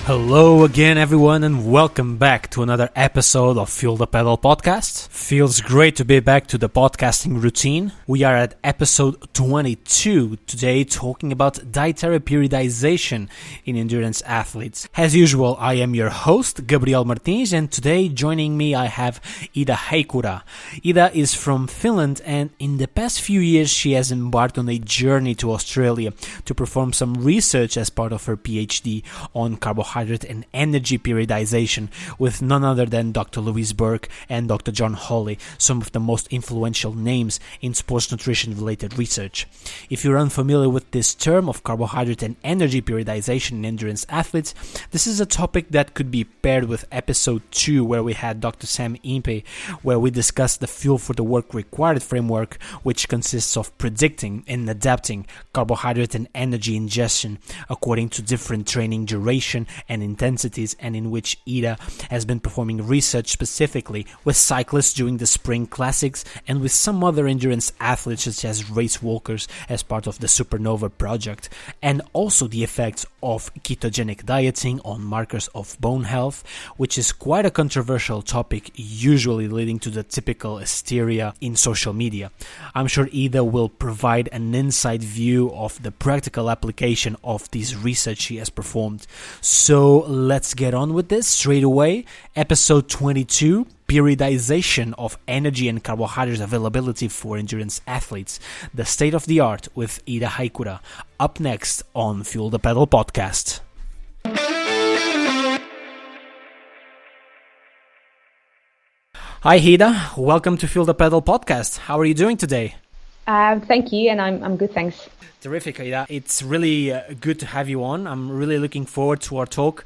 Hello again, everyone, and welcome back to another episode of Feel the Pedal podcast. Feels great to be back to the podcasting routine. We are at episode 22 today, talking about dietary periodization in endurance athletes. As usual, I am your host, Gabriel Martins, and today joining me I have Ida Heikura. Ida is from Finland, and in the past few years she has embarked on a journey to Australia to perform some research as part of her PhD on carbohydrate and energy periodization with none other than Dr. Louise Burke and Dr. John Hawley, some of the most influential names in sports nutrition related research. If you're unfamiliar with this term of carbohydrate and energy periodization in endurance athletes, this is a topic that could be paired with episode 2 where we had Dr. Sam Impe, where we discussed the fuel for the work required framework, which consists of predicting and adapting carbohydrate and energy ingestion according to different training duration and intensities, and in which Ida has been performing research specifically with cyclists during the spring classics and with some other endurance athletes such as race walkers as part of the Supernova project, and also the effects of ketogenic dieting on markers of bone health, which is quite a controversial topic, usually leading to the typical hysteria in social media. I'm sure Ida will provide an inside view of the practical application of this research she has performed. So let's get on with this straight away. Episode 22, Periodization of Energy and Carbohydrate Availability for Endurance Athletes, the state of the art with Ida Heikura, up next on Fuel the Pedal podcast. Hi Ida, welcome to Fuel the Pedal podcast. How are you doing today? Thank you, and I'm good, thanks. Terrific, Ida. It's really good to have you on. I'm really looking forward to our talk.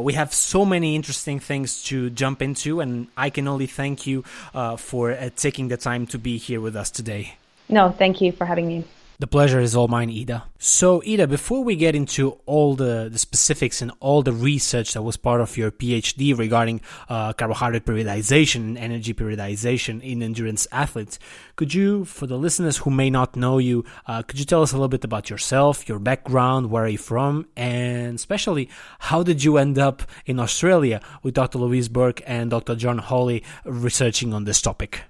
We have so many interesting things to jump into, and I can only thank you for taking the time to be here with us today. No, thank you for having me. The pleasure is all mine, Ida. So, Ida, before we get into all the specifics and all the research that was part of your PhD regarding carbohydrate periodization and energy periodization in endurance athletes, could you, for the listeners who may not know you, could you tell us a little bit about yourself, your background, where are you from, and especially how did you end up in Australia with Dr. Louise Burke and Dr. John Hawley researching on this topic?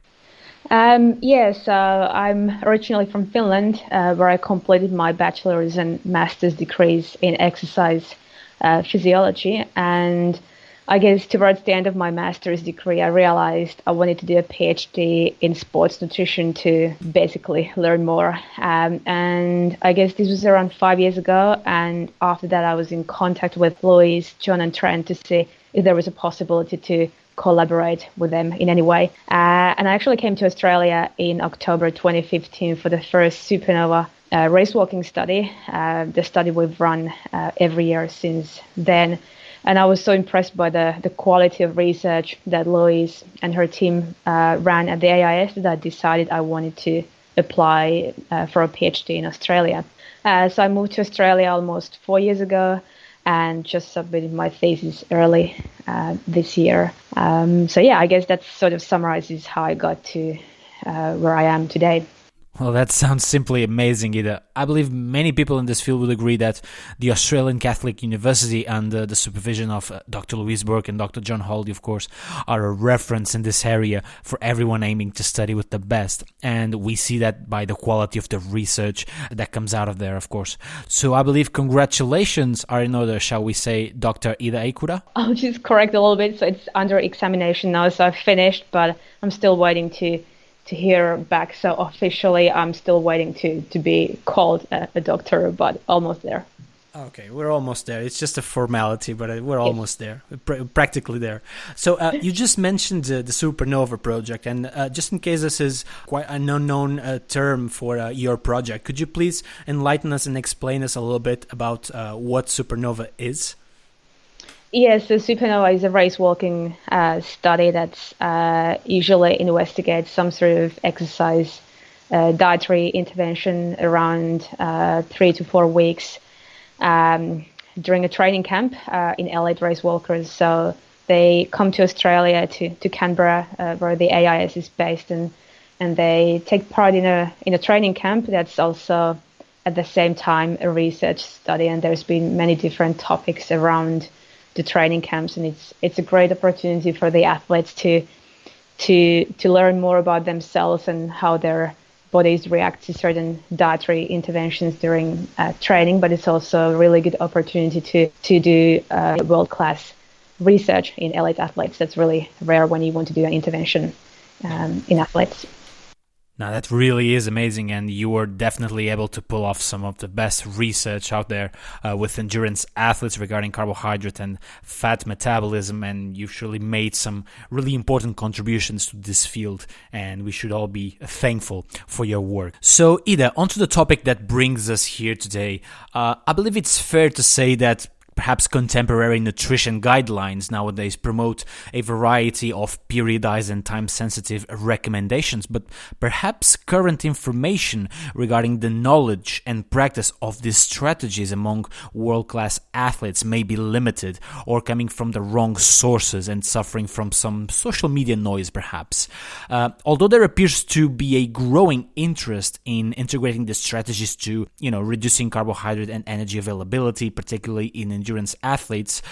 So I'm originally from Finland, where I completed my bachelor's and master's degrees in exercise physiology. And I guess towards the end of my master's degree, I realized I wanted to do a PhD in sports nutrition to basically learn more. And I guess this was around 5 years ago. And after that, I was in contact with Louise, John, and Trent to see if there was a possibility to collaborate with them in any way. And I actually came to Australia in October 2015 for the first Supernova race walking study, the study we've run every year since then. And I was so impressed by the quality of research that Louise and her team ran at the AIS that I decided I wanted to apply for a PhD in Australia. So I moved to Australia almost 4 years ago and just submitted my thesis early this year. I guess that sort of summarizes how I got to where I am today. Well, that sounds simply amazing, Ida. I believe many people in this field would agree that the Australian Catholic University, under the supervision of Dr. Louise Burke and Dr. John Hawley, of course, are a reference in this area for everyone aiming to study with the best. And we see that by the quality of the research that comes out of there, of course. So I believe congratulations are in order, shall we say, Dr. Ida Heikura? I'll just correct a little bit. So it's under examination now, so I've finished, but I'm still waiting to hear back. So officially, I'm still waiting to be called a doctor, but almost there. Okay, we're almost there. It's just a formality, but we're almost there, practically there. So you just mentioned the Supernova project, and just in case this is quite an unknown term for your project, could you please enlighten us and explain us a little bit about what Supernova is? Yes, the Supernova is a race walking study that usually investigates some sort of exercise dietary intervention around 3 to 4 weeks during a training camp in elite race walkers. So they come to Australia, to Canberra, where the AIS is based, and they take part in a training camp that's also at the same time a research study. And there's been many different topics around the training camps, and it's a great opportunity for the athletes to learn more about themselves and how their bodies react to certain dietary interventions during training. But it's also a really good opportunity to do world-class research in elite athletes. That's really rare when you want to do an intervention in athletes. Now that really is amazing, and you were definitely able to pull off some of the best research out there with endurance athletes regarding carbohydrate and fat metabolism, and you've surely made some really important contributions to this field, and we should all be thankful for your work. So Ida, onto the topic that brings us here today. I believe it's fair to say that perhaps contemporary nutrition guidelines nowadays promote a variety of periodized and time-sensitive recommendations, but perhaps current information regarding the knowledge and practice of these strategies among world-class athletes may be limited or coming from the wrong sources and suffering from some social media noise, perhaps. Although there appears to be a growing interest in integrating the strategies to, reducing carbohydrate and energy availability, particularly in endurance athletes,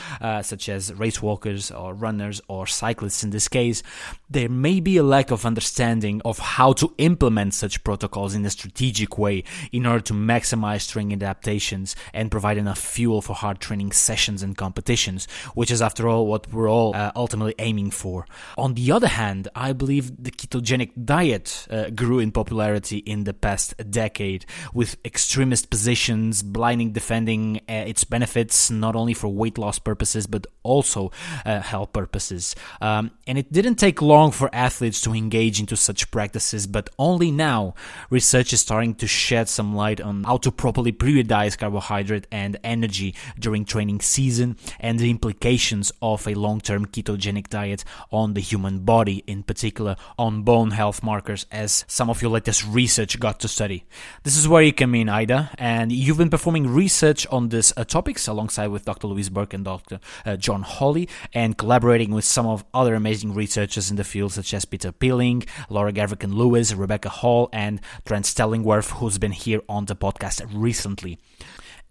such as race walkers or runners or cyclists in this case, there may be a lack of understanding of how to implement such protocols in a strategic way in order to maximize training adaptations and provide enough fuel for hard training sessions and competitions, which is after all what we're all ultimately aiming for. On the other hand, I believe the ketogenic diet grew in popularity in the past decade, with extremist positions blindly defending its benefits not only for weight loss purposes but also health purposes. And it didn't take long for athletes to engage into such practices, but only now research is starting to shed some light on how to properly periodize carbohydrate and energy during training season and the implications of a long-term ketogenic diet on the human body, in particular on bone health markers, as some of your latest research got to study. This is where you come in, Ida, and you've been performing research on these topics alongside with Dr. Louise Burke and Dr. John Hawley, and collaborating with some of other amazing researchers in the field such as Peter Peeling, Laura Garvican-Lewis, Rebecca Hall, and Trent Stellingwerff, who's been here on the podcast recently.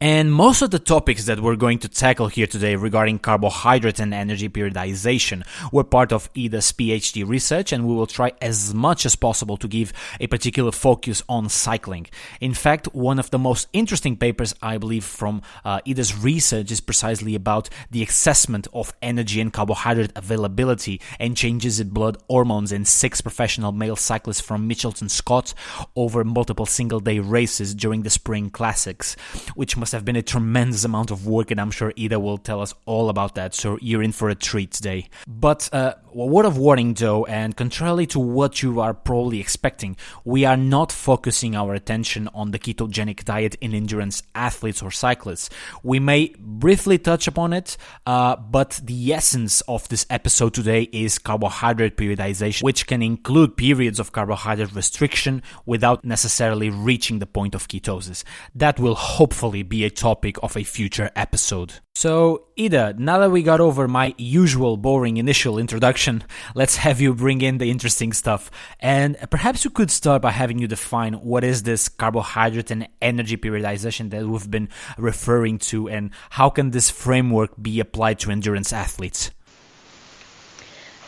And most of the topics that we're going to tackle here today regarding carbohydrate and energy periodization were part of Ida's PhD research, and we will try as much as possible to give a particular focus on cycling. In fact, one of the most interesting papers, I believe, from Ida's research is precisely about the assessment of energy and carbohydrate availability and changes in blood hormones in 6 professional male cyclists from Mitchelton Scott over multiple single-day races during the Spring Classics, which must have been a tremendous amount of work, and I'm sure Ida will tell us all about that, so you're in for a treat today. But a word of warning though, and contrarily to what you are probably expecting, we are not focusing our attention on the ketogenic diet in endurance athletes or cyclists. We may briefly touch upon it, but the essence of this episode today is carbohydrate periodization, which can include periods of carbohydrate restriction without necessarily reaching the point of ketosis. That will hopefully be a topic of a future episode. So, Ida, now that we got over my usual boring initial introduction, let's have you bring in the interesting stuff. And perhaps you could start by having you define what is this carbohydrate and energy periodization that we've been referring to, and how can this framework be applied to endurance athletes?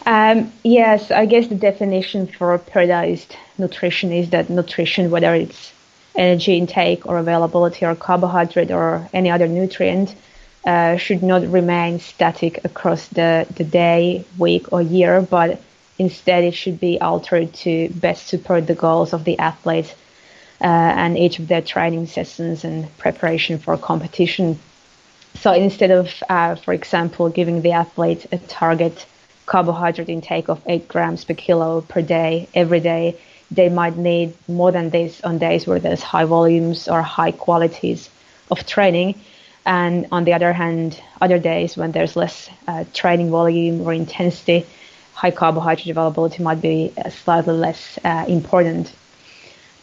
Yes, I guess the definition for periodized nutrition is that nutrition, whether it's energy intake or availability or carbohydrate or any other nutrient, should not remain static across the day, week or year, but instead it should be altered to best support the goals of the athlete and each of their training sessions and preparation for competition. So instead of, for example, giving the athlete a target carbohydrate intake of 8 grams per kilo per day every day, they might need more than this on days where there's high volumes or high qualities of training. And on the other hand, other days when there's less training volume or intensity, high carbohydrate availability might be slightly less important.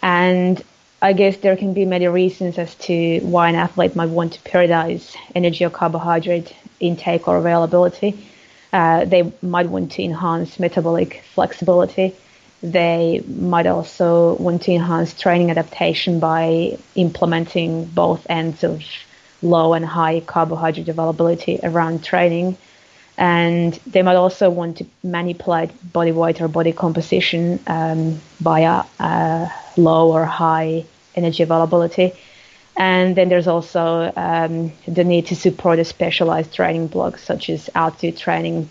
And I guess there can be many reasons as to why an athlete might want to periodize energy or carbohydrate intake or availability. They might want to enhance metabolic flexibility. They might also want to enhance training adaptation by implementing both ends of low and high carbohydrate availability around training. And they might also want to manipulate body weight or body composition via low or high energy availability. And then there's also the need to support a specialized training block, such as altitude training.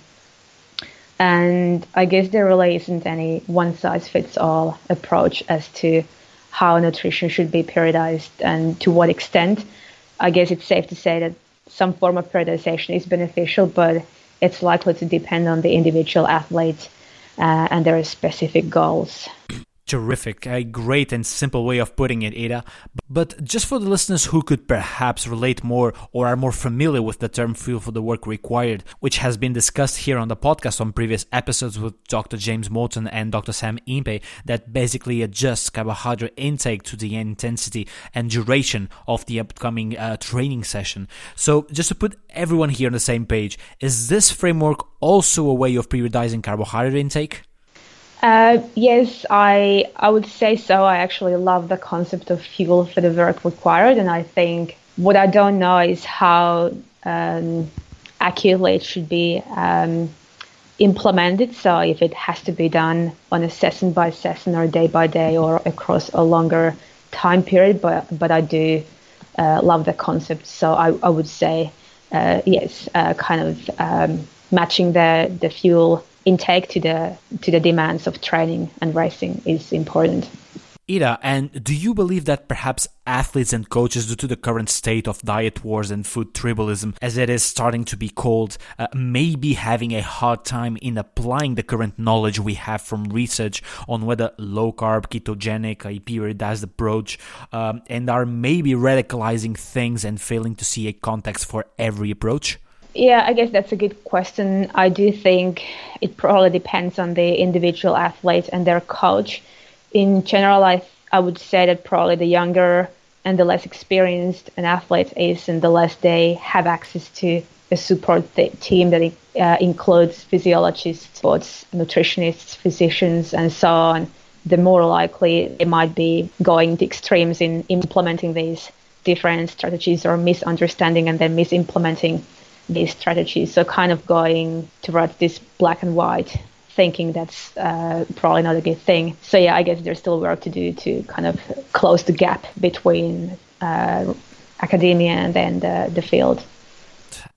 And I guess there really isn't any one-size-fits-all approach as to how nutrition should be periodized and to what extent. I guess it's safe to say that some form of periodization is beneficial, but it's likely to depend on the individual athlete and their specific goals. Terrific. A great and simple way of putting it, Ida. But just for the listeners who could perhaps relate more or are more familiar with the term fuel for the work required, which has been discussed here on the podcast on previous episodes with Dr. James Morton and Dr. Sam Impe, that basically adjusts carbohydrate intake to the intensity and duration of the upcoming training session. So just to put everyone here on the same page, is this framework also a way of periodizing carbohydrate intake? Yes, I would say so. I actually love the concept of fuel for the work required, and I think what I don't know is how accurately it should be implemented. So if it has to be done on a session by session or day by day or across a longer time period, but I do love the concept. So I would say yes, kind of matching the fuel intake to the demands of training and racing is important. Ida, and do you believe that perhaps athletes and coaches, due to the current state of diet wars and food tribalism, as it is starting to be called, may be having a hard time in applying the current knowledge we have from research on whether low-carb, ketogenic, a periodized approach, and are maybe radicalizing things and failing to see a context for every approach? Yeah, I guess that's a good question. I do think it probably depends on the individual athlete and their coach. In general, I would say that probably the younger and the less experienced an athlete is, and the less they have access to a support team that includes physiologists, sports nutritionists, physicians, and so on, the more likely they might be going to extremes in implementing these different strategies or misunderstanding and then misimplementing these strategies. So kind of going towards this black and white thinking, that's probably not a good thing. So yeah, I guess there's still work to do to kind of close the gap between academia and then the field.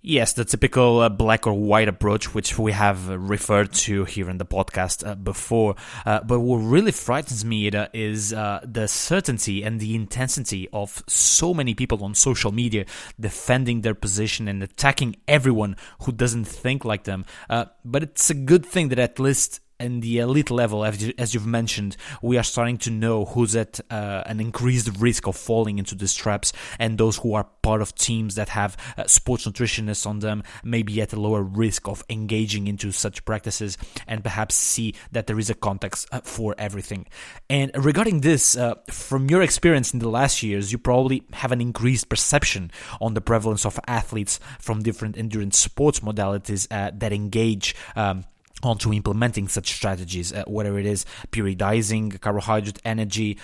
Yes, the typical black or white approach, which we have referred to here in the podcast before. But what really frightens me, Ida, is the certainty and the intensity of so many people on social media defending their position and attacking everyone who doesn't think like them. But it's a good thing that at least in the elite level, as you've mentioned, we are starting to know who's at an increased risk of falling into these traps, and those who are part of teams that have sports nutritionists on them may be at a lower risk of engaging into such practices, and perhaps see that there is a context for everything. And regarding this, from your experience in the last years, you probably have an increased perception on the prevalence of athletes from different endurance sports modalities that engage onto implementing such strategies, whether it is periodizing carbohydrate energy,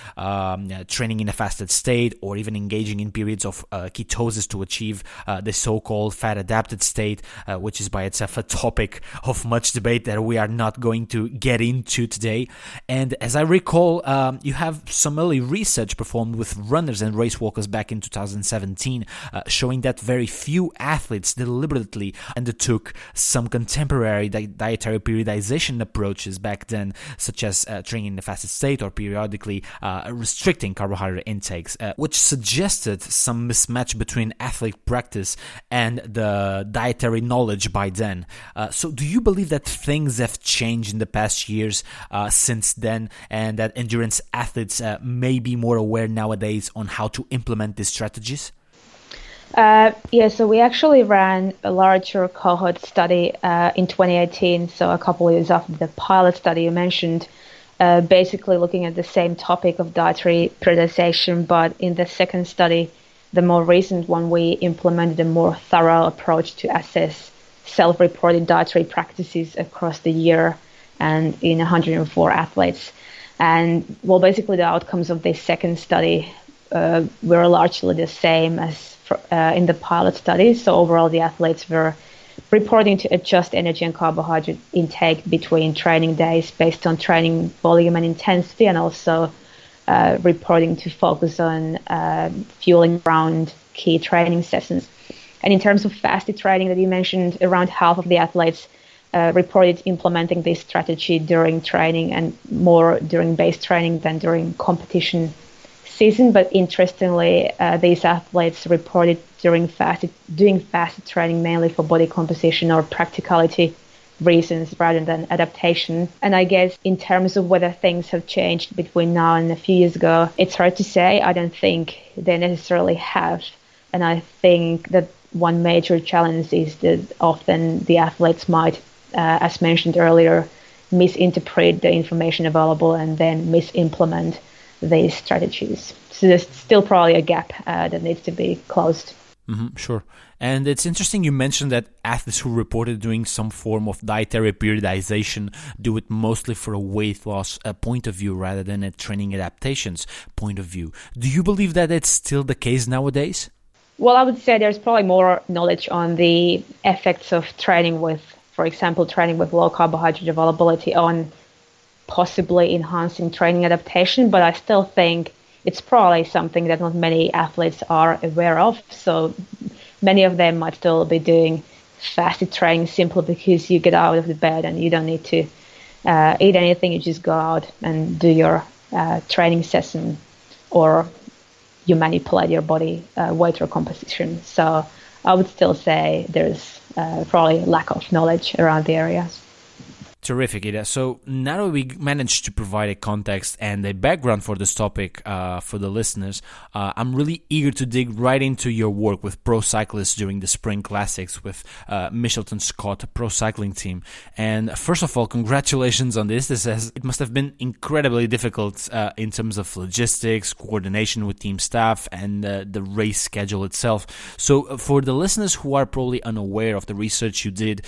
training in a fasted state, or even engaging in periods of ketosis to achieve the so-called fat-adapted state, which is by itself a topic of much debate that we are not going to get into today. And as I recall, you have some early research performed with runners and race walkers back in 2017, showing that very few athletes deliberately undertook some contemporary dietary periodization approaches back then, such as training in the fasted state or periodically restricting carbohydrate intakes, which suggested some mismatch between athlete practice and the dietary knowledge by then. So do you believe that things have changed in the past years since then, and that endurance athletes may be more aware nowadays on how to implement these strategies? Yeah, so we actually ran a larger cohort study in 2018, so a couple of years after the pilot study you mentioned, basically looking at the same topic of dietary periodization, but in the second study, the more recent one, we implemented a more thorough approach to assess self-reported dietary practices across the year and in 104 athletes. And well, basically the outcomes of this second study were largely the same as in the pilot studies. So overall, the athletes were reporting to adjust energy and carbohydrate intake between training days based on training volume and intensity, and also reporting to focus on fueling around key training sessions. And in terms of fasted training that you mentioned, around half of the athletes reported implementing this strategy during training, and more during base training than during competition season. But interestingly, these athletes reported doing fasted training mainly for body composition or practicality reasons rather than adaptation. And I guess in terms of whether things have changed between now and a few years ago, it's hard to say. I don't think they necessarily have. And I think that one major challenge is that often the athletes might, as mentioned earlier, misinterpret the information available and then misimplement these strategies. So there's still probably a gap that needs to be closed. Sure. And it's interesting you mentioned that athletes who reported doing some form of dietary periodization do it mostly for a weight loss point of view rather than a training adaptations point of view. Do you believe that it's still the case nowadays? Well, I would say there's probably more knowledge on the effects of training with, for example, training with low carbohydrate availability on possibly enhancing training adaptation, but I still think it's probably something that not many athletes are aware of. So many of them might still be doing fasted training simply because you get out of the bed and you don't need to eat anything. You just go out and do your training session, or you manipulate your body weight or composition. So I would still say there's probably lack of knowledge around the area. Terrific, Ida. So now that we managed to provide a context and a background for this topic for the listeners, I'm really eager to dig right into your work with pro cyclists during the Spring Classics with Michelton Scott Pro Cycling Team. And first of all, congratulations on this. It must have been incredibly difficult in terms of logistics, coordination with team staff, and the race schedule itself. So for the listeners who are probably unaware of the research you did,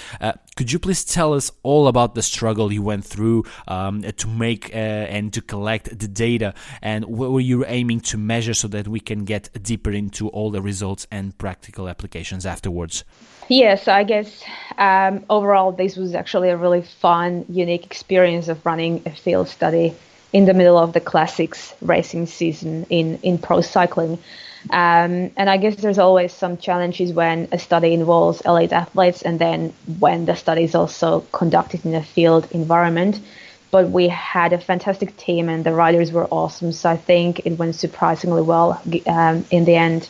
could you please tell us all about the struggle you went through to make and to collect the data, and what were you aiming to measure so that we can get deeper into all the results and practical applications afterwards? Yes, I guess overall this was actually a really fun, unique experience of running a field study in the middle of the classics racing season in pro cycling. And I guess there's always some challenges when a study involves elite athletes and then when the study is also conducted in a field environment. But we had a fantastic team and the riders were awesome. So I think it went surprisingly well in the end.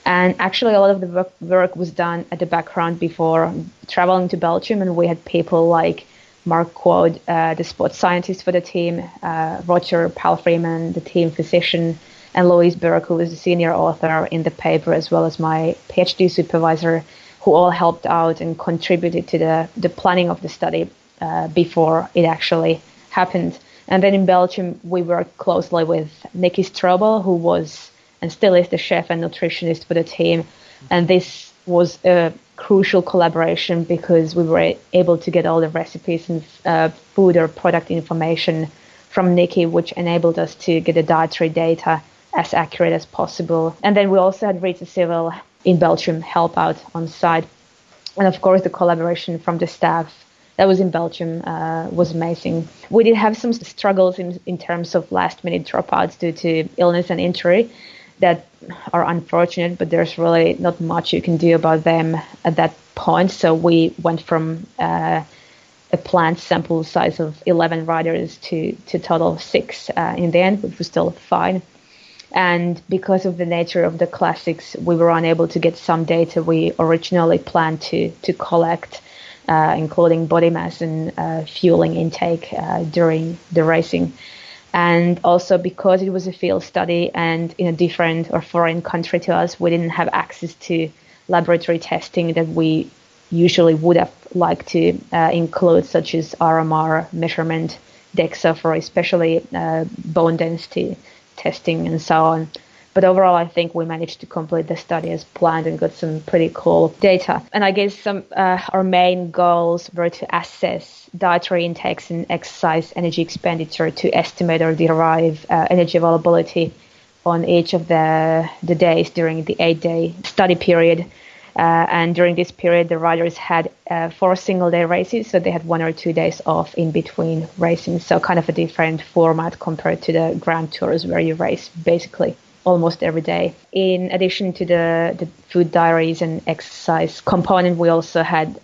And actually a lot of the work was done at the background before traveling to Belgium. And we had people like Mark Quode, the sports scientist for the team, Roger Palfreeman, the team physician, and Louise Burke, who was the senior author in the paper, as well as my PhD supervisor, who all helped out and contributed to the planning of the study before it actually happened. And then in Belgium, we worked closely with Nikki Strobel, who was and still is the chef and nutritionist for the team. And this was a crucial collaboration because we were able to get all the recipes and food or product information from Nikki, which enabled us to get the dietary data as accurate as possible. And then we also had Rita Civil in Belgium help out on site. And of course, the collaboration from the staff that was in Belgium was amazing. We did have some struggles in terms of last minute dropouts due to illness and injury that are unfortunate, but there's really not much you can do about them at that point. So we went from a planned sample size of 11 riders to total of 6 in the end, which was still fine. And because of the nature of the classics, we were unable to get some data we originally planned to collect, including body mass and fueling intake during the racing. And also because it was a field study and in a different or foreign country to us, we didn't have access to laboratory testing that we usually would have liked to include, such as RMR measurement, DEXA for especially bone density testing and so on. But overall, I think we managed to complete the study as planned and got some pretty cool data. And I guess some our main goals were to assess dietary intakes and exercise energy expenditure to estimate or derive energy availability on each of the days during the 8-day study period. And during this period, the riders had 4 single-day races, so they had 1 or 2 days off in between racing. So kind of a different format compared to the Grand Tours, where you race basically almost every day. In addition to the food diaries and exercise component, we also had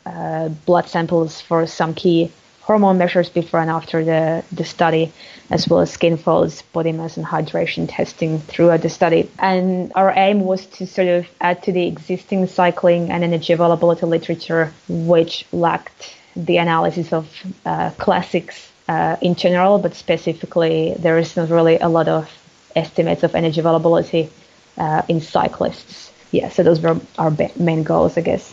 blood samples for some key hormone measures before and after the study, as well as skin folds, body mass and hydration testing throughout the study. And our aim was to sort of add to the existing cycling and energy availability literature, which lacked the analysis of classics in general, but specifically there is not really a lot of estimates of energy availability in cyclists. Yeah, so those were our main goals, I guess.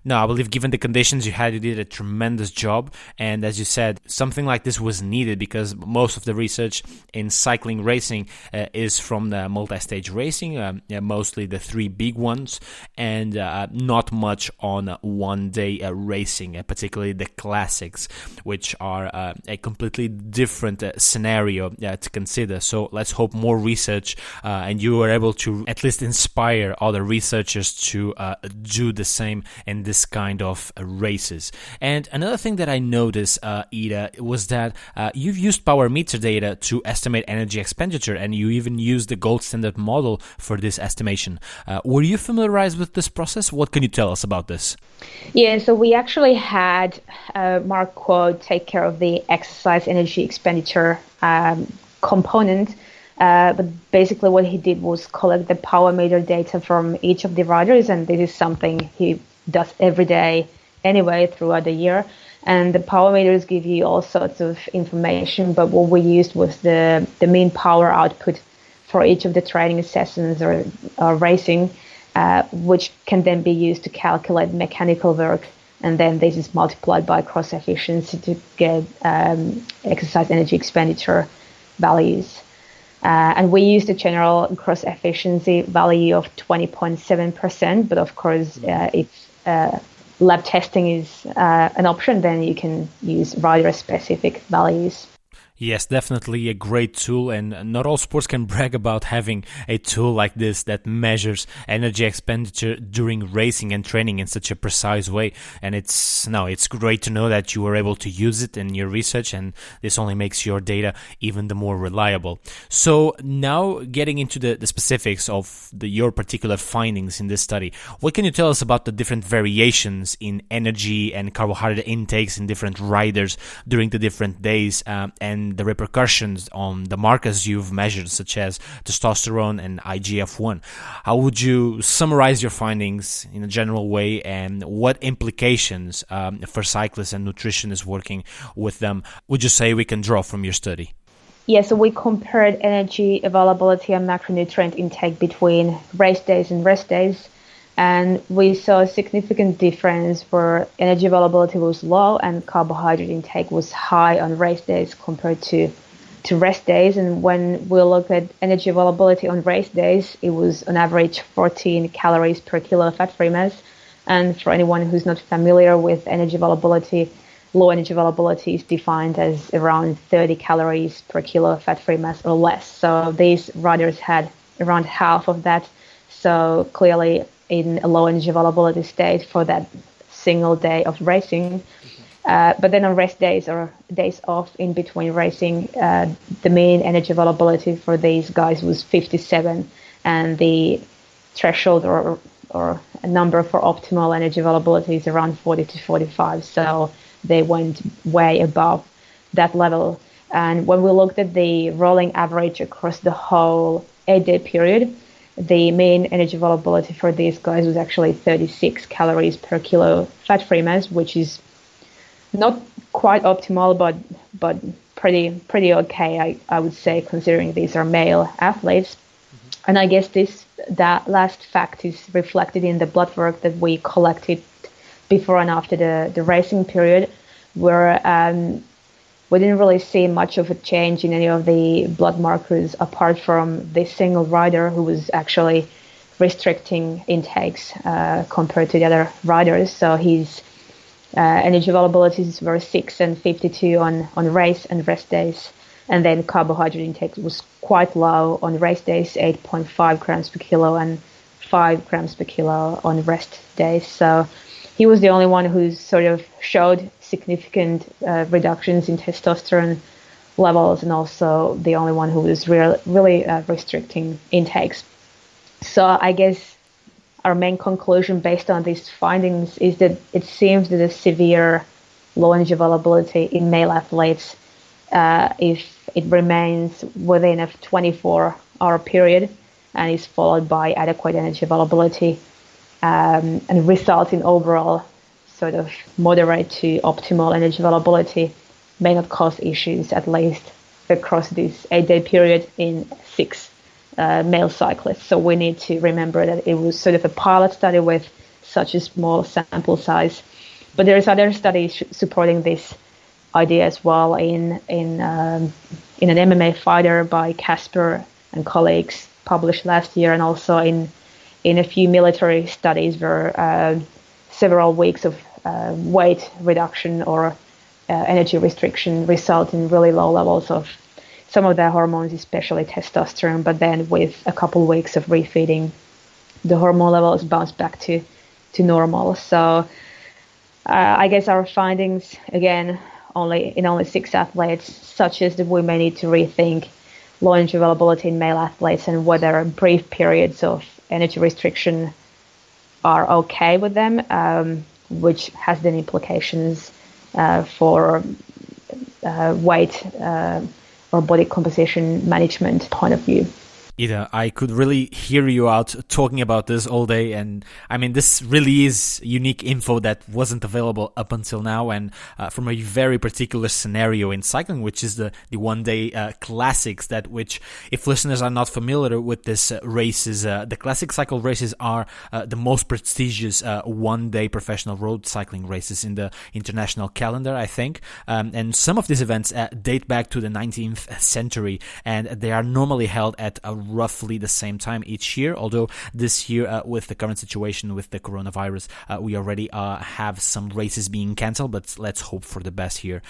No, I believe given the conditions you had, you did a tremendous job. And as you said, something like this was needed because most of the research in cycling racing is from the multi-stage racing, mostly the 3 big ones, and not much on one-day racing, particularly the classics, which are a completely different scenario to consider. So let's hope more research and you were able to at least inspire other researchers to do the same in this kind of races. And another thing that I noticed, Ida, was that you've used power meter data to estimate energy expenditure, and you even used the gold standard model for this estimation. Were you familiarized with this process? What can you tell us about this? Yeah, so we actually had Mark Quode take care of the exercise energy expenditure component. But basically what he did was collect the power meter data from each of the riders, and this is something he does every day anyway throughout the year. And the power meters give you all sorts of information, but what we used was the mean power output for each of the training sessions or racing, which can then be used to calculate mechanical work. And then this is multiplied by cross efficiency to get exercise energy expenditure values. And we used a general cross efficiency value of 20.7%, but of course, if lab testing is an option, then you can use rider-specific values. Yes, definitely a great tool, and not all sports can brag about having a tool like this that measures energy expenditure during racing and training in such a precise way. And it's great to know that you were able to use it in your research, and this only makes your data even the more reliable. So now getting into the specifics of your particular findings in this study, what can you tell us about the different variations in energy and carbohydrate intakes in different riders during the different days, and the repercussions on the markers you've measured, such as testosterone and IGF-1. How would you summarize your findings in a general way, and what implications for cyclists and nutritionists working with them would you say we can draw from your study? Yeah, so we compared energy availability and macronutrient intake between race days and rest days. And we saw a significant difference where energy availability was low and carbohydrate intake was high on race days compared to rest days. And when we look at energy availability on race days, it was on average 14 calories per kilo of fat-free mass. And for anyone who's not familiar with energy availability, low energy availability is defined as around 30 calories per kilo of fat-free mass or less. So these riders had around half of that. So clearly, in a low energy availability state for that single day of racing. But then on rest days or days off in between racing, the mean energy availability for these guys was 57, and the threshold or a number for optimal energy availability is around 40 to 45. So they went way above that level. And when we looked at the rolling average across the whole 8-day period, the main energy availability for these guys was actually 36 calories per kilo fat-free mass, which is not quite optimal, but pretty okay, I would say, considering these are male athletes. Mm-hmm. And I guess that last fact is reflected in the blood work that we collected before and after the racing period, where we didn't really see much of a change in any of the blood markers apart from this single rider who was actually restricting intakes compared to the other riders. So his energy availabilities were 6 and 52 on race and rest days. And then carbohydrate intake was quite low on race days, 8.5 grams per kilo and 5 grams per kilo on rest days. So he was the only one who sort of showed significant reductions in testosterone levels, and also the only one who was really restricting intakes. So I guess our main conclusion based on these findings is that it seems that a severe low energy availability in male athletes, if it remains within a 24-hour period and is followed by adequate energy availability, and results in overall sort of moderate to optimal energy availability, may not cause issues, at least across this 8-day period in 6 male cyclists. So we need to remember that it was sort of a pilot study with such a small sample size. But there's other studies supporting this idea as well in an MMA fighter by Casper and colleagues published last year, and also in a few military studies where several weeks of weight reduction or energy restriction result in really low levels of some of their hormones, especially testosterone, but then with a couple of weeks of refeeding, the hormone levels bounce back to normal. So I guess our findings, again, only 6 athletes, such as that we may need to rethink low energy availability in male athletes and whether brief periods of energy restriction are okay with them, which has then implications for weight or body composition management point of view. Ida, I could really hear you out talking about this all day, and I mean, this really is unique info that wasn't available up until now, and from a very particular scenario in cycling, which is the one-day classics, that which, if listeners are not familiar with this races, the classic cycle races are the most prestigious one-day professional road cycling races in the international calendar, I think, and some of these events date back to the 19th century, and they are normally held at roughly the same time each year, although this year with the current situation with the coronavirus, we already have some races being cancelled, but let's hope for the best here.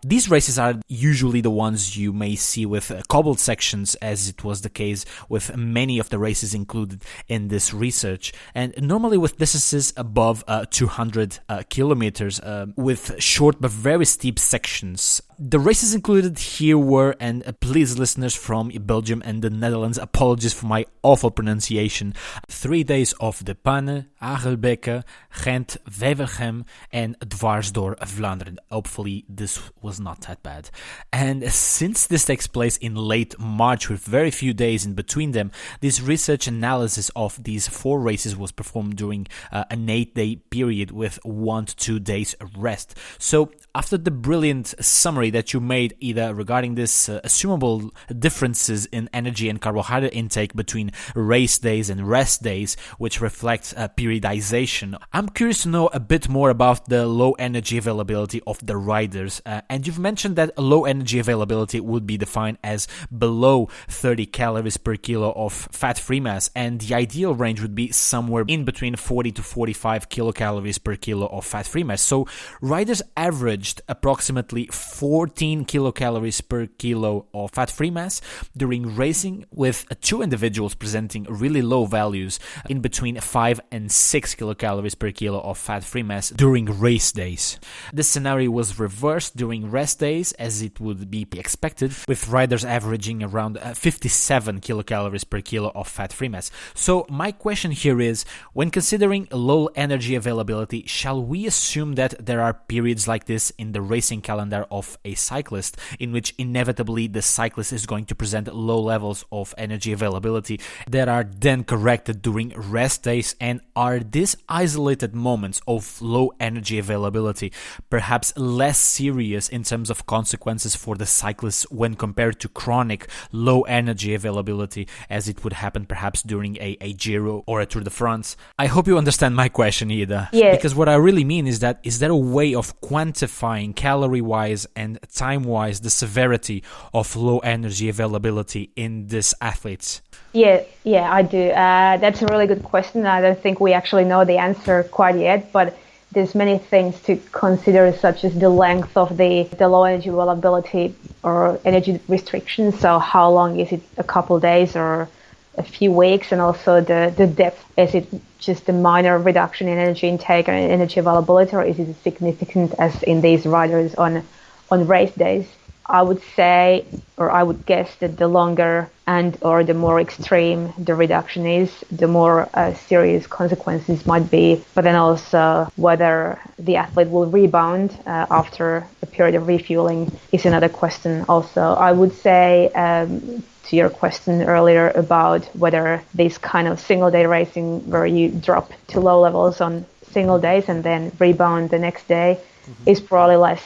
These races are usually the ones you may see with cobbled sections, as it was the case with many of the races included in this research, and normally with distances above 200 kilometers, with short but very steep sections. The races included here were, and please listeners from Belgium and the Netherlands, apologies for my awful pronunciation, 3 days of De Panne, Agelbeke, Gent, Wevergem and Dwars door Vlaanderen. Hopefully this was not that bad. And since this takes place in late March with very few days in between them, this research analysis of these 4 races was performed during an 8-day period with 1 to 2 days rest. So after the brilliant summary that you made, Ida, regarding this assumable differences in energy and carbohydrate intake between race days and rest days, which reflects periodization, I'm curious to know a bit more about the low energy availability of the riders. And you've mentioned that low energy availability would be defined as below 30 calories per kilo of fat-free mass, and the ideal range would be somewhere in between 40 to 45 kilocalories per kilo of fat-free mass. So riders averaged approximately 14 kilocalories per kilo of fat-free mass during racing, with 2 individuals presenting really low values in between 5 and 6 kilocalories per kilo of fat-free mass during race days. This scenario was reversed during rest days, as it would be expected, with riders averaging around 57 kilocalories per kilo of fat-free mass. So my question here is, when considering low energy availability, shall we assume that there are periods like this in the racing calendar of a cyclist, in which inevitably the cyclist is going to present low levels of energy availability that are then corrected during rest days? And are these isolated moments of low energy availability perhaps less serious in terms of consequences for the cyclist when compared to chronic low energy availability, as it would happen perhaps during a Giro or a Tour de France? I hope you understand my question, Ida. Yeah. Because what I really mean is that, is there a way of quantifying calorie-wise and time-wise the severity of low energy availability in these athletes? Yeah, I do. That's a really good question. I don't think we actually know the answer quite yet, but there's many things to consider, such as the length of the low energy availability or energy restriction. So how long is it? A couple days or a few weeks? And also the depth. Is it just a minor reduction in energy intake and energy availability, or is it significant as in these riders on race days? I would say, or I would guess that the longer and or the more extreme the reduction is, the more serious consequences might be. But then also whether the athlete will rebound after a period of refueling is another question. Also, I would say to your question earlier about whether this kind of single day racing where you drop to low levels on single days and then rebound the next day is probably less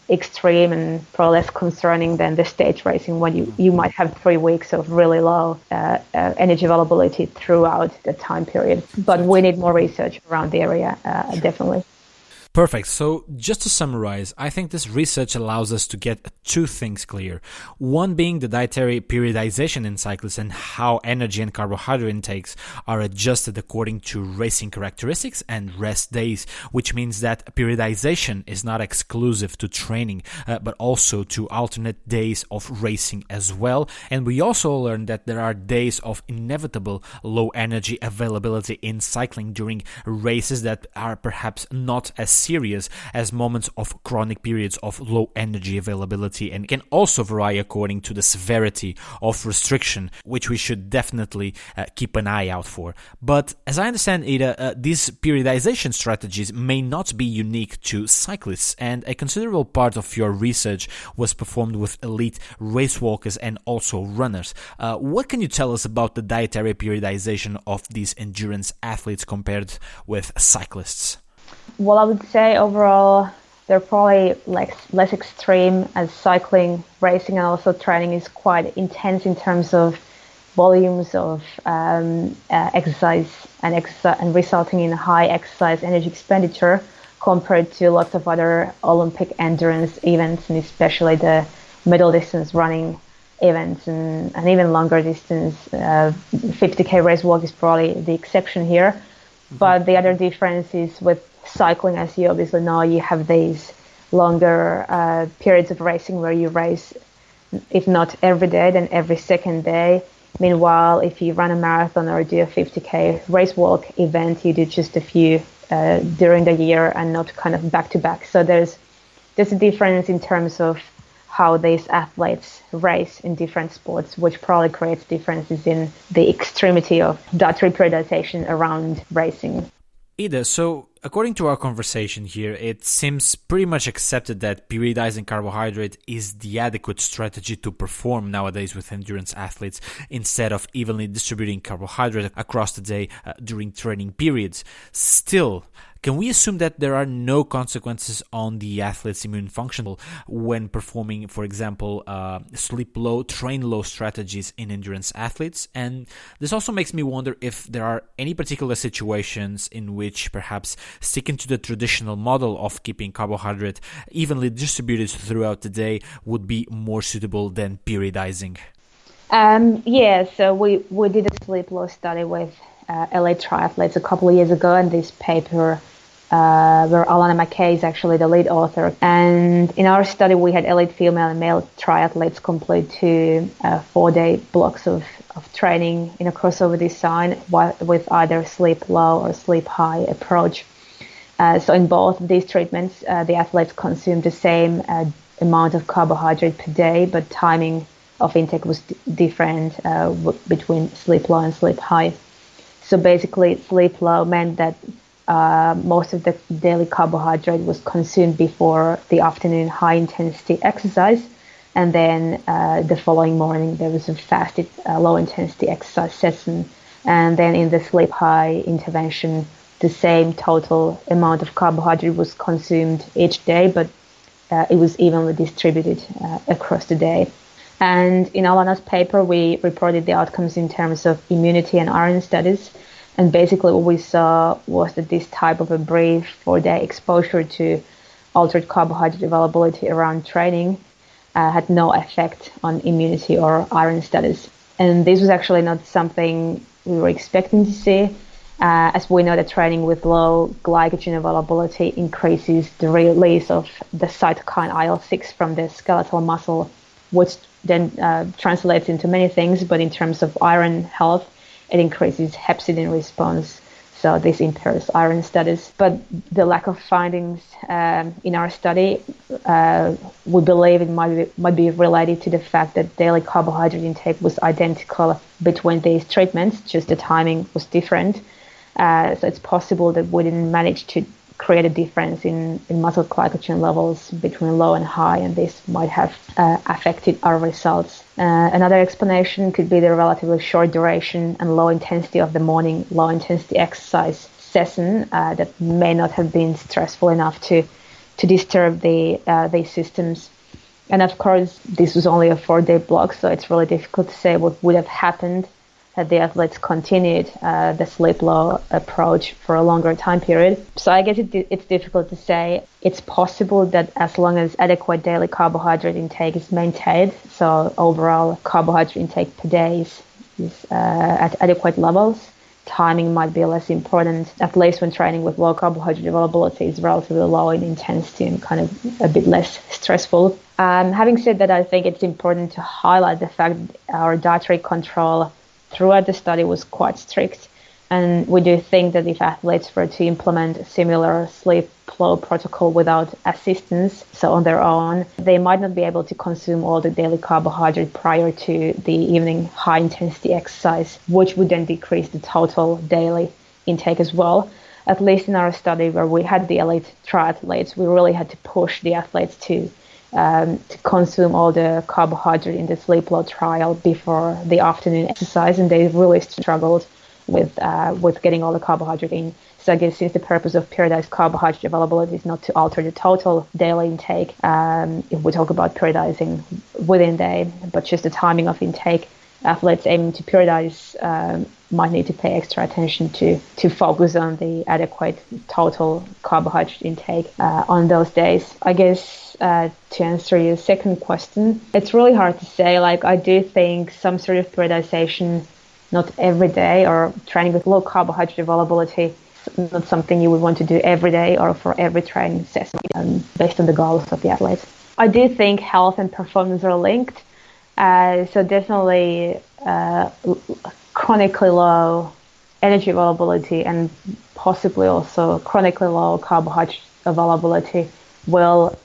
extreme and probably less concerning than the stage racing when you might have 3 weeks of really low energy availability throughout the time period. But we need more research around the area, definitely. Perfect. So just to summarize, I think this research allows us to get 2 things clear. One being the dietary periodization in cyclists and how energy and carbohydrate intakes are adjusted according to racing characteristics and rest days, which means that periodization is not exclusive to training, but also to alternate days of racing as well. And we also learned that there are days of inevitable low energy availability in cycling during races that are perhaps not as serious as moments of chronic periods of low energy availability, and can also vary according to the severity of restriction, which we should definitely keep an eye out for. But as I understand, Ida, these periodization strategies may not be unique to cyclists, and a considerable part of your research was performed with elite race walkers and also runners. What can you tell us about the dietary periodization of these endurance athletes compared with cyclists? Well, I would say overall they're probably less extreme, as cycling, racing, and also training is quite intense in terms of volumes of exercise and resulting in high exercise energy expenditure compared to lots of other Olympic endurance events, and especially the middle distance running events and even longer distance. 50k race walk is probably the exception here. But the other difference is with cycling, as you obviously know, you have these longer periods of racing where you race, if not every day, then every second day. Meanwhile, if you run a marathon or do a 50k race walk event, you do just a few during the year and not kind of back to back. So there's a difference in terms of how these athletes race in different sports, which probably creates differences in the extremity of dietary periodization around racing. Ida, so according to our conversation here, it seems pretty much accepted that periodizing carbohydrate is the adequate strategy to perform nowadays with endurance athletes instead of evenly distributing carbohydrate across the day during training periods. Still, can we assume that there are no consequences on the athlete's immune function when performing, for example, sleep low, train low strategies in endurance athletes? And this also makes me wonder if there are any particular situations in which perhaps sticking to the traditional model of keeping carbohydrate evenly distributed throughout the day would be more suitable than periodizing. So we did a sleep low study with elite triathletes a couple of years ago, and this paper where Alana McKay is actually the lead author. And in our study, we had elite female and male triathletes complete 2 4-day blocks of training in a crossover design with either sleep low or sleep high approach. So in both of these treatments, the athletes consumed the same amount of carbohydrate per day, but timing of intake was different between sleep low and sleep high. So basically, sleep low meant that most of the daily carbohydrate was consumed before the afternoon high-intensity exercise, and then the following morning there was a fasted low-intensity exercise session, and then in the sleep high intervention, the same total amount of carbohydrate was consumed each day, but it was evenly distributed across the day. And in Alana's paper, we reported the outcomes in terms of immunity and iron status. And basically what we saw was that this type of a brief 4-day exposure to altered carbohydrate availability around training had no effect on immunity or iron status. And this was actually not something we were expecting to see, as we know that training with low glycogen availability increases the release of the cytokine IL-6 from the skeletal muscle which then translates into many things. But in terms of iron health, it increases hepcidin response. So this impairs iron status. But the lack of findings in our study, we believe it might be related to the fact that daily carbohydrate intake was identical between these treatments, just the timing was different. So it's possible that we didn't manage to create a difference in muscle glycogen levels between low and high, and this might have affected our results. Another explanation could be the relatively short duration and low intensity of the morning low intensity exercise session that may not have been stressful enough to disturb these systems. And of course, this was only a 4-day block, so it's really difficult to say what would have happened had the athletes continued the sleep low approach for a longer time period. So I guess it's difficult to say. It's possible that as long as adequate daily carbohydrate intake is maintained, so overall carbohydrate intake per day is at adequate levels, timing might be less important, at least when training with low carbohydrate availability is relatively low in intensity and kind of a bit less stressful. Having said that, I think it's important to highlight the fact that our dietary control throughout the study was quite strict, and we do think that if athletes were to implement a similar sleep flow protocol without assistance, so on their own, they might not be able to consume all the daily carbohydrate prior to the evening high intensity exercise, which would then decrease the total daily intake as well. At least in our study where we had the elite triathletes, we really had to push the athletes to consume all the carbohydrate in the sleep low trial before the afternoon exercise, and they really struggled with getting all the carbohydrate in. So I guess since the purpose of periodized carbohydrate availability is not to alter the total daily intake, if we talk about periodizing within day, but just the timing of intake, athletes aiming to periodize might need to pay extra attention to focus on the adequate total carbohydrate intake on those days. I guess to answer your second question, it's really hard to say. Like, I do think some sort of periodization, not every day, or training with low carbohydrate availability, not something you would want to do every day or for every training session based on the goals of the athletes. I do think health and performance are linked. So definitely chronically low energy availability and possibly also chronically low carbohydrate availability will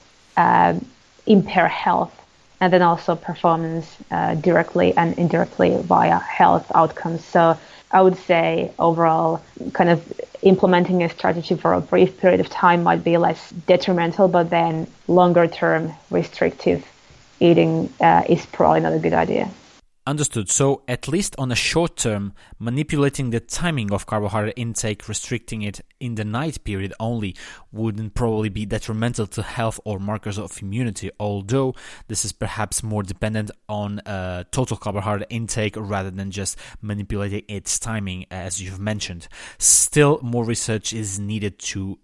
impair health, and then also performance directly and indirectly via health outcomes. So I would say overall, kind of implementing a strategy for a brief period of time might be less detrimental, but then longer term restrictive eating is probably not a good idea. Understood. So at least on a short term, manipulating the timing of carbohydrate intake, restricting it in the night period only, wouldn't probably be detrimental to health or markers of immunity, although this is perhaps more dependent on total carbohydrate intake rather than just manipulating its timing, as you've mentioned. Still, more research is needed to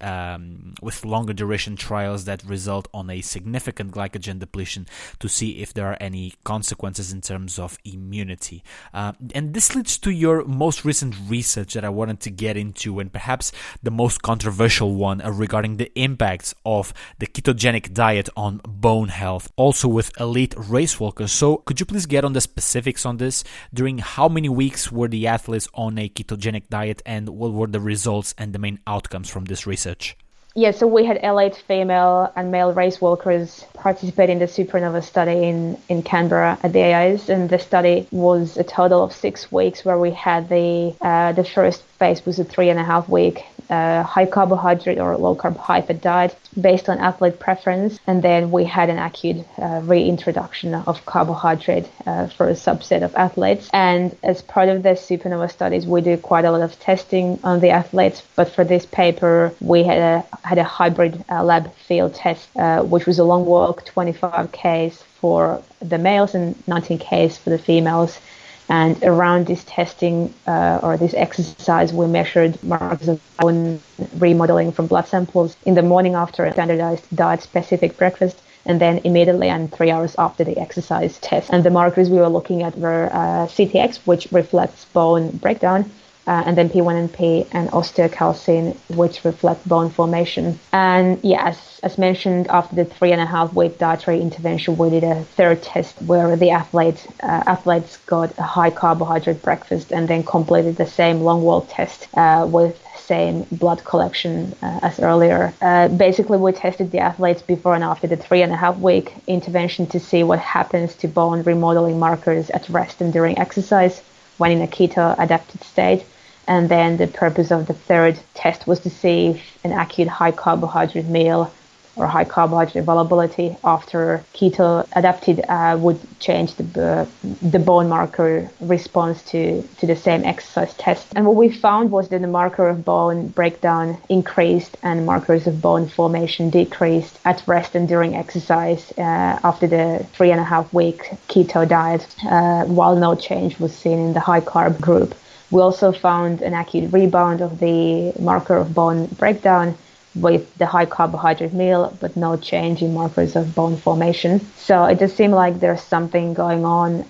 with longer duration trials that result on a significant glycogen depletion to see if there are any consequences in terms of immunity. And this leads to your most recent research that I wanted to get into, and perhaps the most controversial one regarding the impacts of the ketogenic diet on bone health, also with elite race walkers. So could you please get on the specifics on this? During how many weeks were the athletes on a ketogenic diet, and what were the results and the main outcomes from this research? Yeah, so we had elite female and male race walkers participate in the Supernova study in Canberra at the AIs, and the study was a total of 6 weeks, where we had the first phase was a 3.5 week high carbohydrate or low carb high fat diet based on athlete preference, and then we had an acute reintroduction of carbohydrate for a subset of athletes. And as part of the Supernova studies, we do quite a lot of testing on the athletes, but for this paper we had a hybrid lab field test, which was a long walk, 25 Ks for the males and 19 Ks for the females. And around this testing or this exercise, we measured markers of bone remodeling from blood samples in the morning after a standardized diet-specific breakfast, and then immediately and 3 hours after the exercise test. And the markers we were looking at were CTX, which reflects bone breakdown, and then P1NP and osteocalcin, which reflect bone formation. And yes, as mentioned, after the 3.5-week dietary intervention, we did a third test where the athletes got a high carbohydrate breakfast and then completed the same long wall test with same blood collection as earlier. Basically, we tested the athletes before and after the 3.5-week intervention to see what happens to bone remodeling markers at rest and during exercise when in a keto adapted state. And then the purpose of the third test was to see if an acute high carbohydrate meal or high carbohydrate availability after keto adapted would change the bone marker response to the same exercise test. And what we found was that the marker of bone breakdown increased and markers of bone formation decreased at rest and during exercise after the 3.5-week keto diet, while no change was seen in the high carb group. We also found an acute rebound of the marker of bone breakdown with the high carbohydrate meal, but no change in markers of bone formation. So it does seem like there's something going on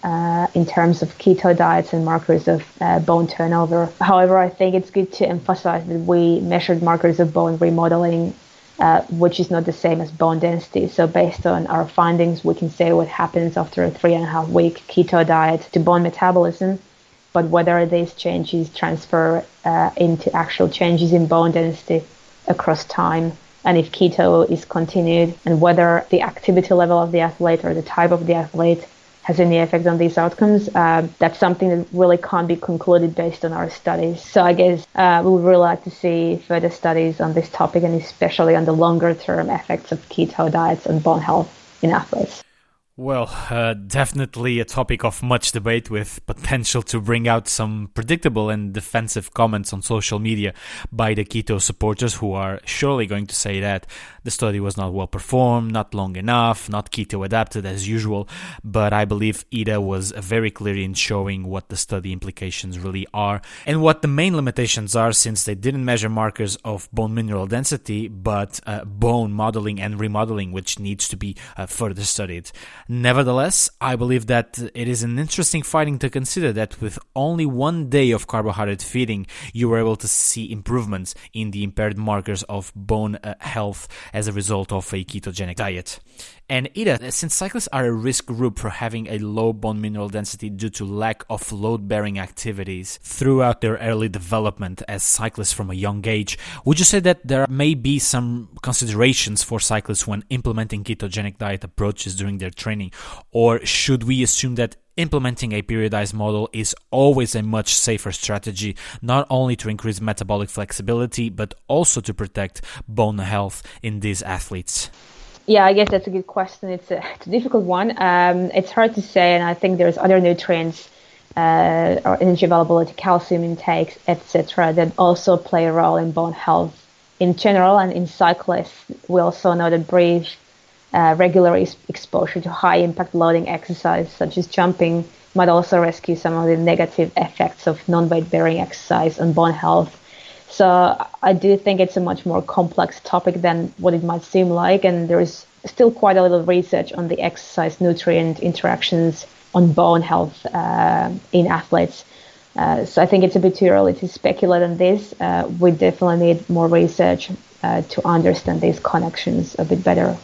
in terms of keto diets and markers of bone turnover. However, I think it's good to emphasize that we measured markers of bone remodeling, which is not the same as bone density. So based on our findings, we can say what happens after a 3.5-week keto diet to bone metabolism. But whether these changes transfer into actual changes in bone density across time, and if keto is continued, and whether the activity level of the athlete or the type of the athlete has any effect on these outcomes, that's something that really can't be concluded based on our studies. So I guess we would really like to see further studies on this topic, and especially on the longer term effects of keto diets on bone health in athletes. Well, definitely a topic of much debate with potential to bring out some predictable and defensive comments on social media by the keto supporters who are surely going to say that the study was not well performed, not long enough, not keto adapted as usual, but I believe Ida was very clear in showing what the study implications really are and what the main limitations are, since they didn't measure markers of bone mineral density, but bone modeling and remodeling, which needs to be further studied. Nevertheless, I believe that it is an interesting finding to consider that with only 1 day of carbohydrate feeding, you were able to see improvements in the impaired markers of bone health as a result of a ketogenic diet. And Ida, since cyclists are a risk group for having a low bone mineral density due to lack of load-bearing activities throughout their early development as cyclists from a young age, would you say that there may be some considerations for cyclists when implementing ketogenic diet approaches during their training? Or should we assume that implementing a periodized model is always a much safer strategy, not only to increase metabolic flexibility, but also to protect bone health in these athletes? Yeah, I guess that's a good question. It's a difficult one. It's hard to say, and I think there's other nutrients or energy availability, calcium intakes, etc., that also play a role in bone health in general. And in cyclists, we also know that brief, regular exposure to high impact loading exercise, such as jumping, might also rescue some of the negative effects of non-weight bearing exercise on bone health. So I do think it's a much more complex topic than what it might seem like, and there is still quite a little research on the exercise nutrient interactions on bone health in athletes. So I think it's a bit too early to speculate on this. We definitely need more research to understand these connections a bit better.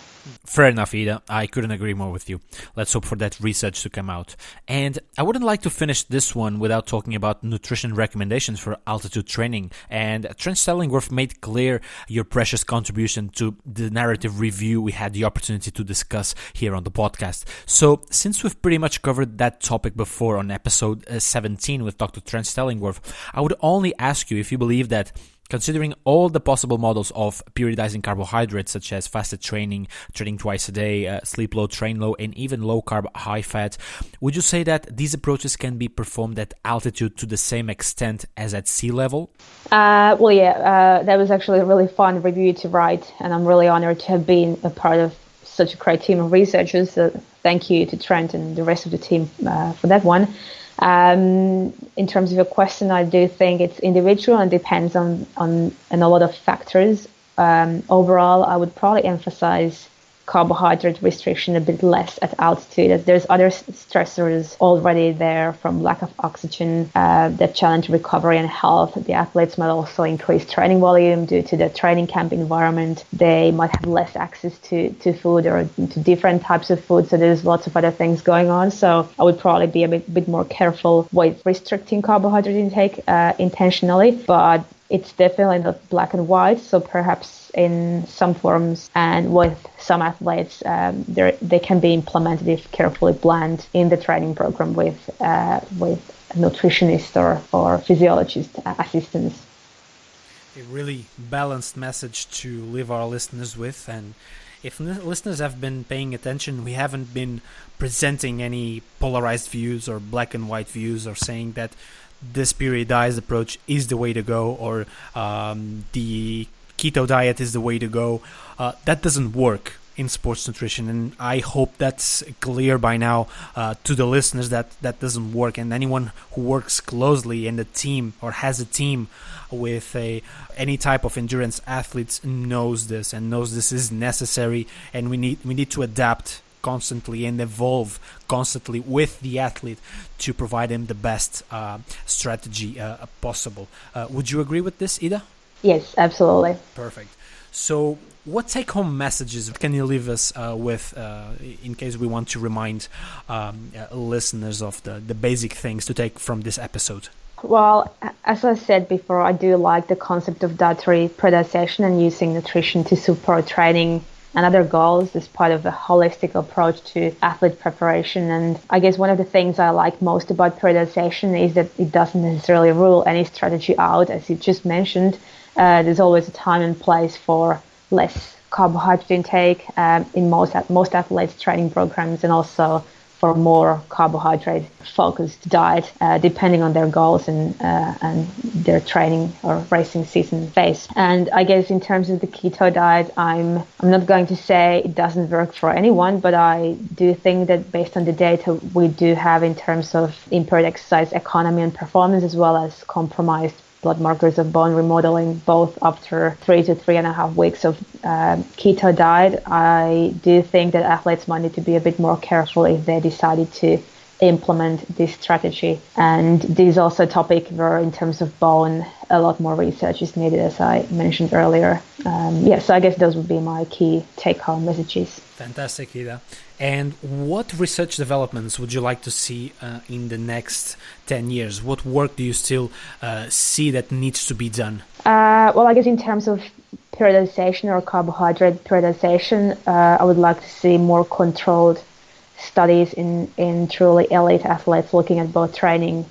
Fair enough, Ida. I couldn't agree more with you. Let's hope for that research to come out. And I wouldn't like to finish this one without talking about nutrition recommendations for altitude training. And Trent Stellingworth made clear your precious contribution to the narrative review we had the opportunity to discuss here on the podcast. So since we've pretty much covered that topic before on episode 17 with Dr. Trent Stellingworth, I would only ask you if you believe that, considering all the possible models of periodizing carbohydrates, such as fasted training, training twice a day, sleep low, train low, and even low carb, high fat, would you say that these approaches can be performed at altitude to the same extent as at sea level? That was actually a really fun review to write, and I'm really honored to have been a part of such a great team of researchers. So thank you to Trent and the rest of the team for that one. In terms of your question, I do think it's individual and depends on a lot of factors. Overall, I would probably emphasize carbohydrate restriction a bit less at altitude, as there's other stressors already there, from lack of oxygen that challenge recovery and health. The athletes might also increase training volume due to the training camp environment. They might have less access to food or to different types of food, so there's lots of other things going on. So I would probably be a bit more careful with restricting carbohydrate intake intentionally, but it's definitely not black and white. So perhaps in some forms and with some athletes, they can be implemented if carefully planned in the training program with a nutritionist or physiologist assistance. A really balanced message to leave our listeners with. And if listeners have been paying attention, we haven't been presenting any polarized views or black and white views or saying that this periodized approach is the way to go, or the keto diet is the way to go. That doesn't work in sports nutrition, and I hope that's clear by now to the listeners that doesn't work. And anyone who works closely in the team or has a team with any type of endurance athletes knows this is necessary, and we need to adapt constantly and evolve constantly with the athlete to provide them the best strategy possible. Would you agree with this, Ida? Yes, absolutely. Perfect. So what take-home messages can you leave us with in case we want to remind listeners of the basic things to take from this episode? Well, as I said before, I do like the concept of dietary periodization and using nutrition to support training and other goals as part of a holistic approach to athlete preparation. And I guess one of the things I like most about periodization is that it doesn't necessarily rule any strategy out. As you just mentioned, there's always a time and place for less carbohydrate intake in most athletes' training programs, and also for more carbohydrate-focused diet, depending on their goals and their training or racing season phase. And I guess in terms of the keto diet, I'm not going to say it doesn't work for anyone, but I do think that based on the data we do have in terms of impaired exercise economy and performance, as well as compromised blood markers of bone remodeling, both after 3 to 3.5 weeks of keto diet, I do think that athletes might need to be a bit more careful if they decided to implement this strategy. And this is also a topic where, in terms of bone, a lot more research is needed, as I mentioned earlier. So I guess those would be my key take-home messages. Fantastic, Ida. And what research developments would you like to see in the next 10 years? What work do you still see that needs to be done? Well, I guess in terms of periodization or carbohydrate periodization, I would like to see more controlled studies in truly elite athletes, looking at both training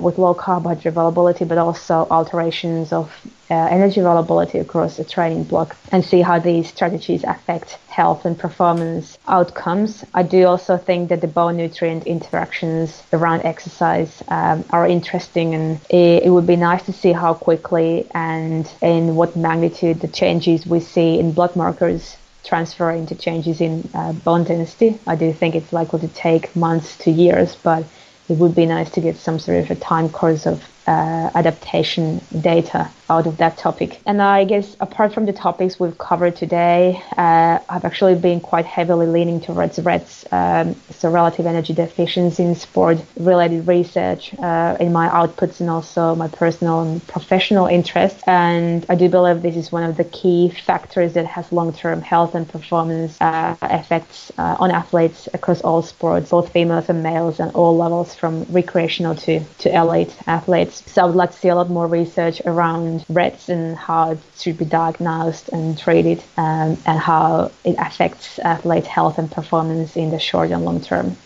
with low carbohydrate availability, but also alterations of energy availability across a training block, and see how these strategies affect health and performance outcomes. I do also think that the bone nutrient interactions around exercise are interesting, and it would be nice to see how quickly and in what magnitude the changes we see in blood markers transfer into changes in bone density. I do think it's likely to take months to years, but it would be nice to get some sort of a time course of adaptation data out of that topic. And I guess apart from the topics we've covered today, I've actually been quite heavily leaning towards REDS, so relative energy deficiency in sport-related research in my outputs and also my personal and professional interests. And I do believe this is one of the key factors that has long-term health and performance effects on athletes across all sports, both females and males, and all levels from recreational to elite athletes. So I would like to see a lot more research around REDS and how it should be diagnosed and treated, and how it affects athlete health and performance in the short and long term.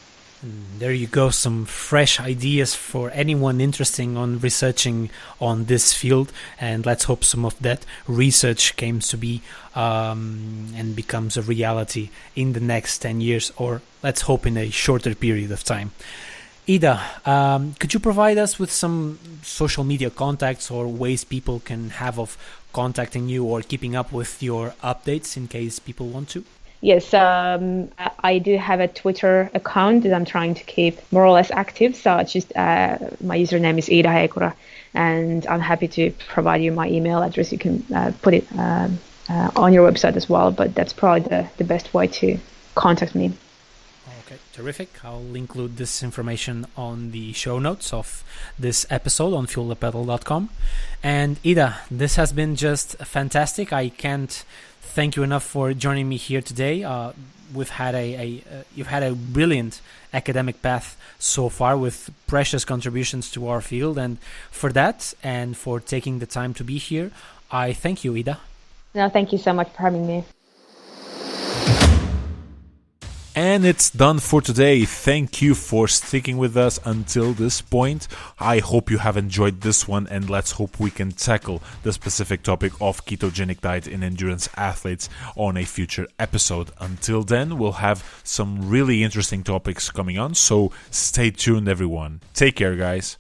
There you go, some fresh ideas for anyone interested on researching on this field, and let's hope some of that research comes to be and becomes a reality in the next 10 years, or let's hope in a shorter period of time. Ida, could you provide us with some social media contacts or ways people can have of contacting you or keeping up with your updates in case people want to? Yes, I do have a Twitter account that I'm trying to keep more or less active. So it's just my username is Heikura, and I'm happy to provide you my email address. You can put it on your website as well, but that's probably the best way to contact me. Okay, terrific. I'll include this information on the show notes of this episode on fuelthepedal.com. And Ida, this has been just fantastic. I can't thank you enough for joining me here today. You've had a brilliant academic path so far with precious contributions to our field, and for that and for taking the time to be here, I thank you, Ida. No, thank you so much for having me. And it's done for today. Thank you for sticking with us until this point. I hope you have enjoyed this one, and let's hope we can tackle the specific topic of ketogenic diet in endurance athletes on a future episode. Until then, we'll have some really interesting topics coming on, so stay tuned, everyone. Take care, guys.